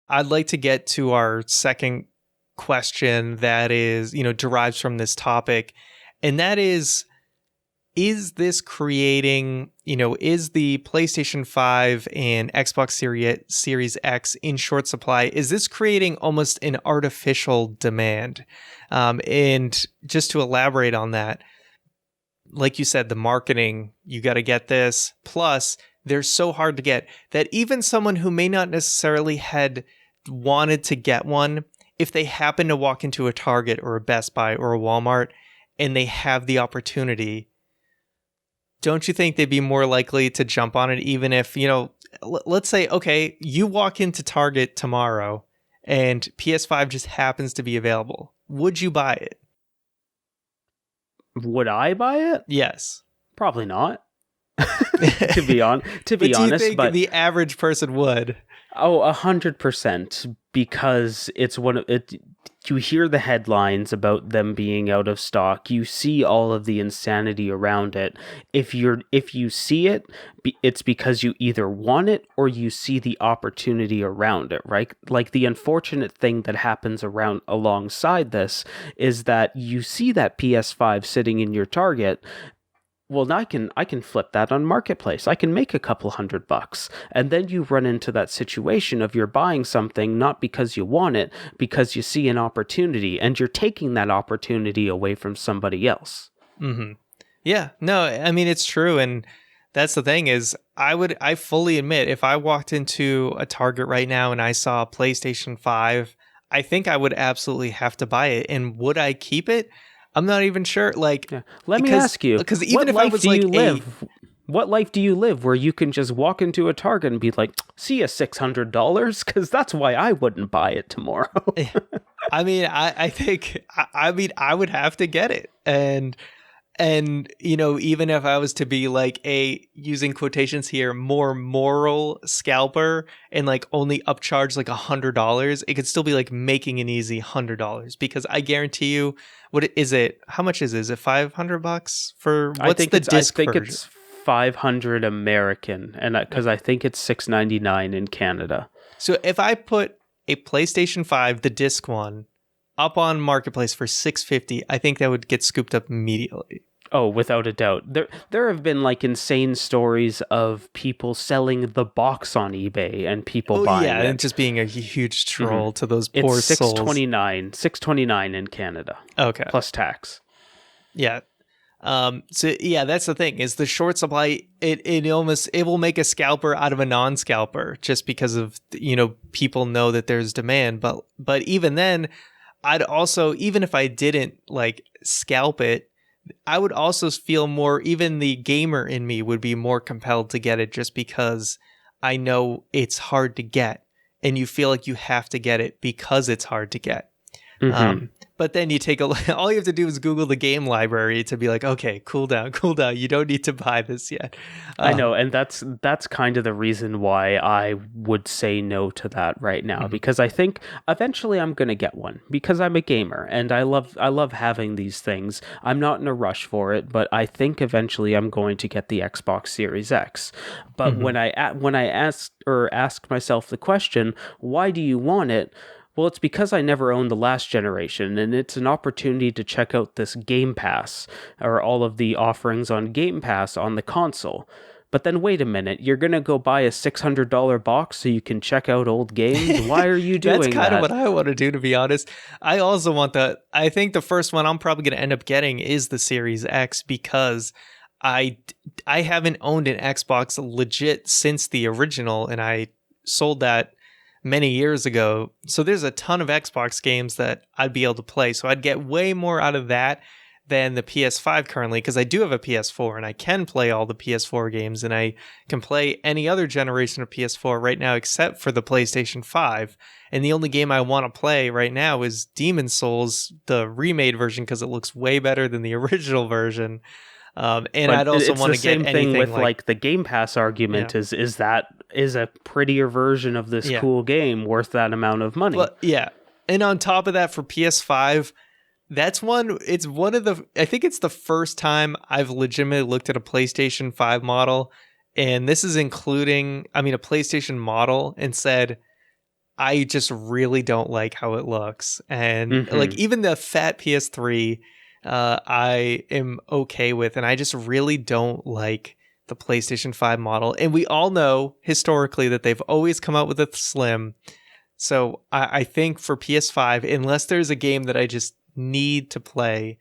I'd like to get to our second question that is, derives from this topic. And that is this creating, is the PlayStation 5 and Xbox Series X in short supply? Is this creating almost an artificial demand? And just to elaborate on that, like you said, the marketing, you got to get this. Plus, they're so hard to get that even someone who may not necessarily had wanted to get one, if they happen to walk into a Target or a Best Buy or a Walmart and they have the opportunity, don't you think they'd be more likely to jump on it? Even if, let's say, okay, you walk into Target tomorrow and PS5 just happens to be available. Would you buy it? Would I buy it? Yes. Probably not. to be honest, do you think the average person would? Oh, 100%, because it's one of it. You hear the headlines about them being out of stock. You see all of the insanity around it. If you see it, it's because you either want it or you see the opportunity around it, right? Like, the unfortunate thing that happens alongside this is that you see that PS5 sitting in your Target. Well, now I can flip that on Marketplace. I can make a couple $100, and then you run into that situation of you're buying something not because you want it, because you see an opportunity, and you're taking that opportunity away from somebody else. Mm-hmm. Yeah, no, I mean, it's true, and that's the thing is, I fully admit, if I walked into a Target right now and I saw a PlayStation 5, I think I would absolutely have to buy it. And would I keep it? I'm not even sure. Like, Let me ask you, because even if I was like, what life do you live where you can just walk into a Target and be like, see you $600? Because that's why I wouldn't buy it tomorrow. I mean, I think, I would have to get it. And even if I was to be like using quotations here, more moral scalper and like only upcharge like $100, it could still be like making an easy $100, because I guarantee you, what is it? How much is it? Is it $500 for what's the disc version? I think it's $500 American, and because I think it's $699 in Canada. So if I put a PlayStation 5, the disc one, up on Marketplace for $650, I think that would get scooped up immediately. Oh, without a doubt. There have been like insane stories of people selling the box on eBay and people buying it. And just being a huge troll to those poor it's souls. $629 in Canada. Okay. Plus tax. Yeah. So yeah, that's the thing, is the short supply, it will make a scalper out of a non-scalper just because of, people know that there's demand. But even then, I'd also, even if I didn't like scalp it, I would also feel more, even the gamer in me would be more compelled to get it, just because I know it's hard to get, and you feel like you have to get it because it's hard to get. Mm-hmm. But then you take all you have to do is Google the game library to be like, okay, cool down. You don't need to buy this yet. I know, and that's kind of the reason why I would say no to that right now, because I think eventually I'm going to get one, because I'm a gamer and I love having these things. I'm not in a rush for it, but I think eventually I'm going to get the Xbox Series X. But when I asked myself the question, why do you want it? Well, it's because I never owned the last generation, and it's an opportunity to check out this Game Pass, or all of the offerings on Game Pass on the console. But then wait a minute, you're going to go buy a $600 box so you can check out old games? Why are you doing that? That's kind of what I want to do, to be honest. I also want I think the first one I'm probably going to end up getting is the Series X, because I haven't owned an Xbox legit since the original, and I sold that many years ago. So there's a ton of Xbox games that I'd be able to play. So I'd get way more out of that than the PS5 currently, because I do have a PS4 and I can play all the PS4 games, and I can play any other generation of PS4 right now except for the PlayStation 5. And the only game I want to play right now is Demon's Souls, the remade version, because it looks way better than the original version. And but I'd also want to get anything. It's the same thing with like the Game Pass argument. Is that a prettier version of this cool game worth that amount of money? Well, yeah, and on top of that, for PS5, it's one of the, I think it's the first time I've legitimately looked at a PlayStation 5 model, and this is including, a PlayStation model, and said, I just really don't like how it looks. And like Mm-hmm. even the fat PS3, I am okay with. And I just really don't like the PlayStation 5 model. And we all know historically that they've always come out with a slim. So I think for PS5, unless there's a game that I just need to play,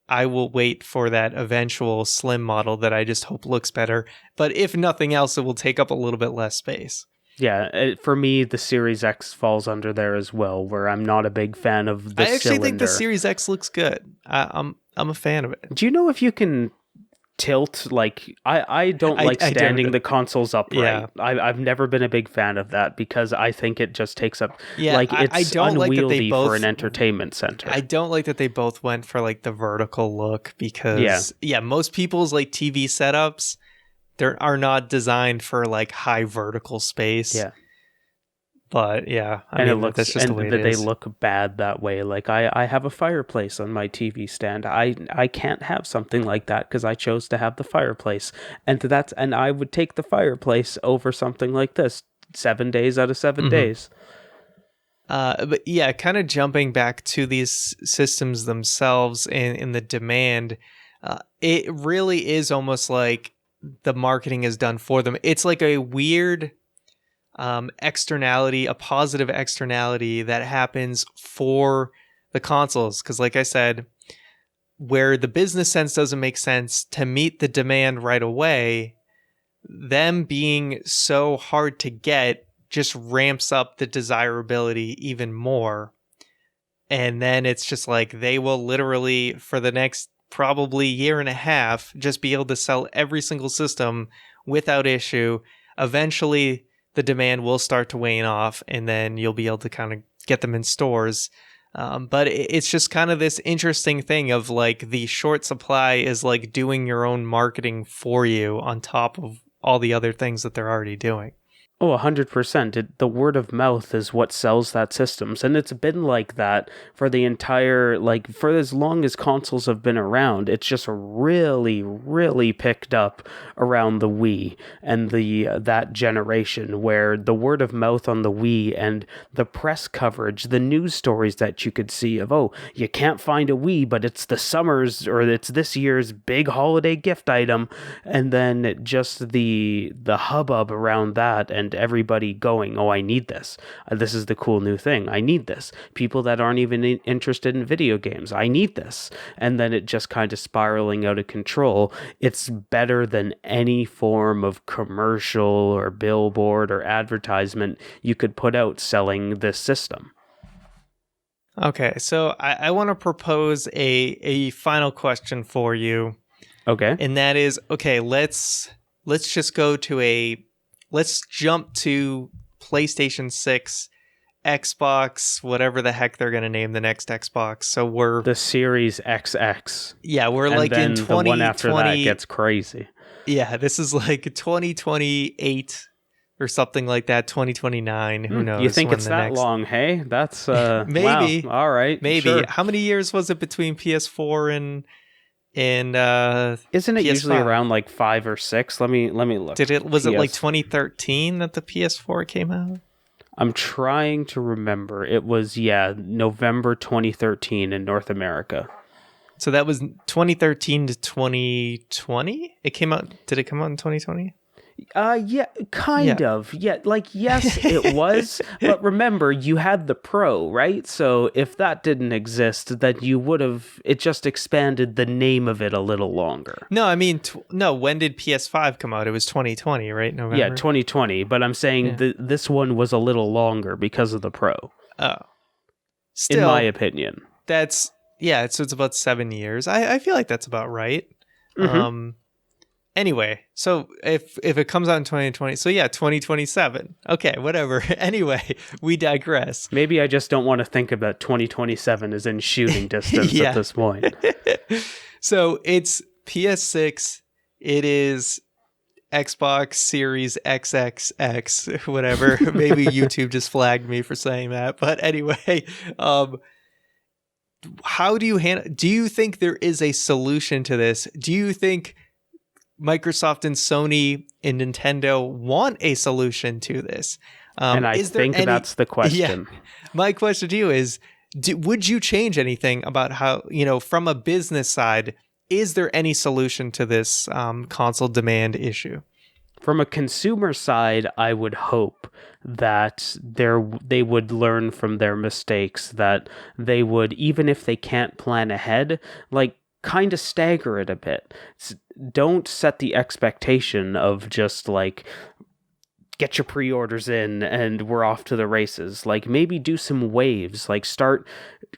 I will wait for that eventual slim model that I just hope looks better. But if nothing else, it will take up a little bit less space. Yeah, for me, the Series X falls under there as well, where I'm not a big fan of the I actually think the cylinder. Series X looks good. I'm a fan of it. Do you know if you can tilt, like, I don't like I standing don't. the consoles upright. Yeah. I've never been a big fan of that because I think it just takes up, Yeah, like, I it's don't like that they unwieldy for both. an entertainment center. I don't like that they both went for like the vertical look because most people's like TV setups are not designed for like high vertical space. Yeah. But yeah, I And mean, it looks, that's just and the way it that they is. look bad that way. Like I have a fireplace on my TV stand. I can't have something like that because I chose to have the fireplace, and I would take the fireplace over something like this 7 days out of 7 days. But yeah, kind of jumping back to these systems themselves and in the demand, it really is almost like the marketing is done for them. It's like a weird externality, a positive externality that happens for the consoles. Because like I said, where the business sense doesn't make sense to meet the demand right away, them being so hard to get just ramps up the desirability even more. And then it's just like they will literally, for the next probably year and a half, just be able to sell every single system without issue. Eventually, the demand will start to wane off, and then you'll be able to kind of get them in stores. But it's just kind of this interesting thing of like the short supply is like doing your own marketing for you on top of all the other things that they're already doing. Oh, 100%. The word of mouth is what sells that systems. And it's been like that for the entire, like, for as long as consoles have been around. It's just really, really picked up around the Wii and that generation where the word of mouth on the Wii and the press coverage, the news stories that you could see of, oh, you can't find a Wii, but it's the summer's or it's this year's big holiday gift item. And then just the hubbub around that and everybody going, oh, I need this. This is the cool new thing. I need this. People that aren't even interested in video games, I need this. And then it just kind of spiraling out of control. It's better than any form of commercial or billboard or advertisement you could put out selling this system. Okay, so I want to propose a final question for you. Okay. And that is, okay, let's just go to let's jump to PlayStation 6, Xbox, whatever the heck they're going to name the next Xbox. So we're the Series XX. Yeah, we're and like then in the 2020. one after that gets crazy. Yeah, this is like 2028 or something like that, 2029. Who knows? You think when it's the that next... long, hey? That's maybe. Wow. All right. Maybe. Sure. How many years was it between PS4 and isn't it PS5? Usually around like 5 or 6? Let me look. Was it like 2013 that the PS4 came out? I'm trying to remember. It was November 2013 in North America. So that was 2013 to 2020? Did it come out in 2020? Kind of. Yeah, like, yes, it was. But remember, you had the Pro, right? So if that didn't exist, then it just expanded the name of it a little longer. No, I mean, when did PS5 come out? It was 2020, right? November? Yeah, 2020. But I'm saying this one was a little longer because of the Pro. Oh. Still, in my opinion. So it's about 7 years. I feel like that's about right. Mm-hmm. Anyway, so if it comes out in 2020, so 2027. Okay, whatever. Anyway, we digress. Maybe I just don't want to think about 2027 as in shooting distance at this point. So it's PS6. It is Xbox Series XXX, whatever. Maybe YouTube just flagged me for saying that. But anyway, how do you do you think there is a solution to this? Do you think Microsoft and Sony and Nintendo want a solution to this? And I think that's the question. Yeah, my question to you is, would you change anything about how, from a business side, is there any solution to this console demand issue? From a consumer side, I would hope that they would learn from their mistakes, that they would, even if they can't plan ahead, like kind of stagger it a bit. Don't set the expectation of just like, get your pre-orders in and we're off to the races. Like maybe do some waves, like start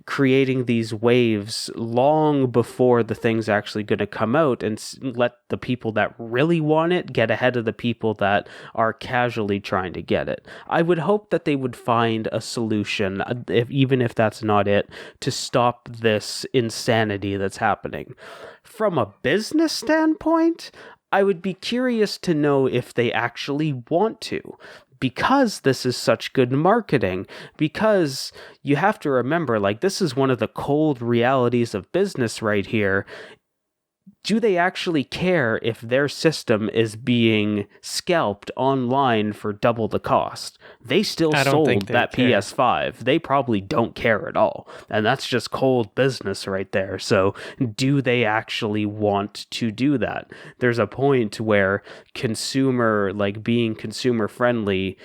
creating these waves long before the thing's actually going to come out, and let the people that really want it get ahead of the people that are casually trying to get it. I would hope that they would find a solution, even if that's not it, to stop this insanity that's happening. From a business standpoint, I would be curious to know if they actually want to, because this is such good marketing, because you have to remember, like, this is one of the cold realities of business right here. Do they actually care if their system is being scalped online for double the cost? They still sold that PS5. They probably don't care at all. And that's just cold business right there. So do they actually want to do that? There's a point where being consumer friendly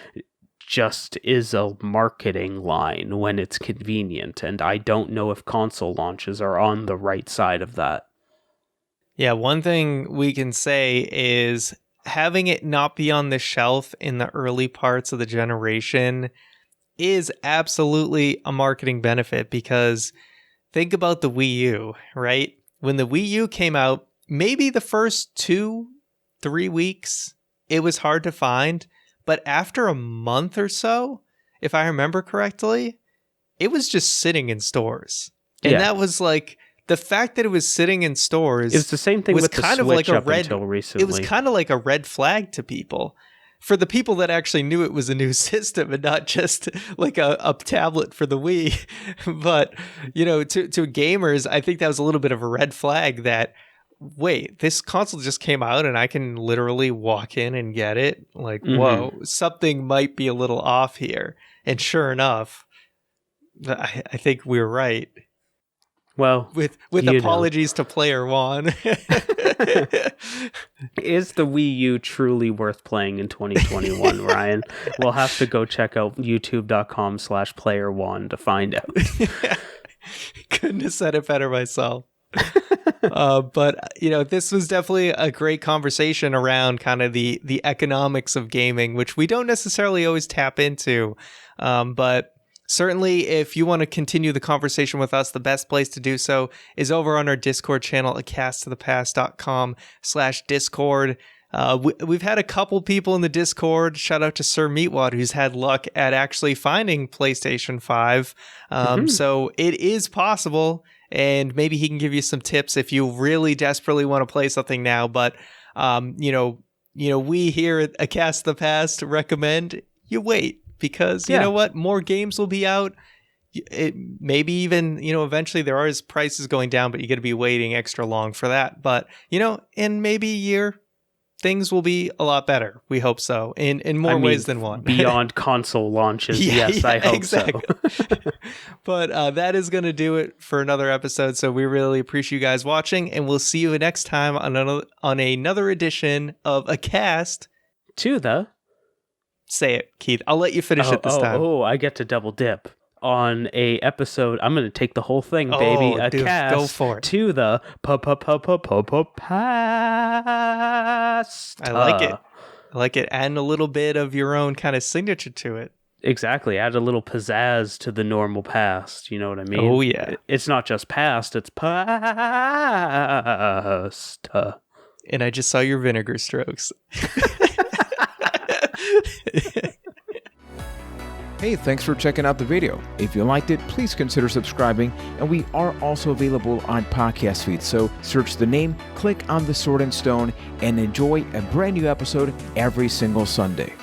just is a marketing line when it's convenient. And I don't know if console launches are on the right side of that. Yeah, one thing we can say is having it not be on the shelf in the early parts of the generation is absolutely a marketing benefit, because think about the Wii U, right? When the Wii U came out, maybe the first 2-3 weeks, it was hard to find, but after a month or so, if I remember correctly, it was just sitting in stores. And that was like... The fact that it was sitting in stores, it's the same thing with the Switch up until recently. It was kind of like a red flag to people. For the people that actually knew it was a new system and not just like a tablet for the Wii. But, to gamers, I think that was a little bit of a red flag that, wait, this console just came out and I can literally walk in and get it? Like, whoa, something might be a little off here. And sure enough, I think we were right. Well, with apologies to Player Juan. Is the Wii U truly worth playing in 2021, Ryan? We'll have to go check out youtube.com/playerjuan to find out. Couldn't have said it better myself. But this was definitely a great conversation around kind of the economics of gaming, which we don't necessarily always tap into. But certainly, if you want to continue the conversation with us, the best place to do so is over on our Discord channel at casttothepast.com/Discord. We've had a couple people in the Discord. Shout out to Sir Meatwad, who's had luck at actually finding PlayStation 5. So it is possible, and maybe he can give you some tips if you really desperately want to play something now. But, we here at Cast the Past recommend you wait. Because you know what? More games will be out. Maybe even, eventually there are prices going down, but you got to be waiting extra long for that. But, in maybe a year, things will be a lot better. We hope so. In more ways than one. Beyond console launches. I hope so. But that is going to do it for another episode. So we really appreciate you guys watching, and we'll see you next time on another edition of A Cast to the... Say it, Keith. I'll let you finish it this time. I get to double dip on a episode. I'm going to take the whole thing, baby. Cast go for it. To the past. I like it. Add a little bit of your own kind of signature to it. Exactly. Add a little pizzazz to the normal past. You know what I mean? Oh, yeah. It's not just past, it's past. And I just saw your vinegar strokes. Hey, thanks for checking out the video. If you liked it, please consider subscribing, and we are also available on podcast feeds, so search the name, click on the Sword and Stone, and enjoy a brand new episode every single Sunday.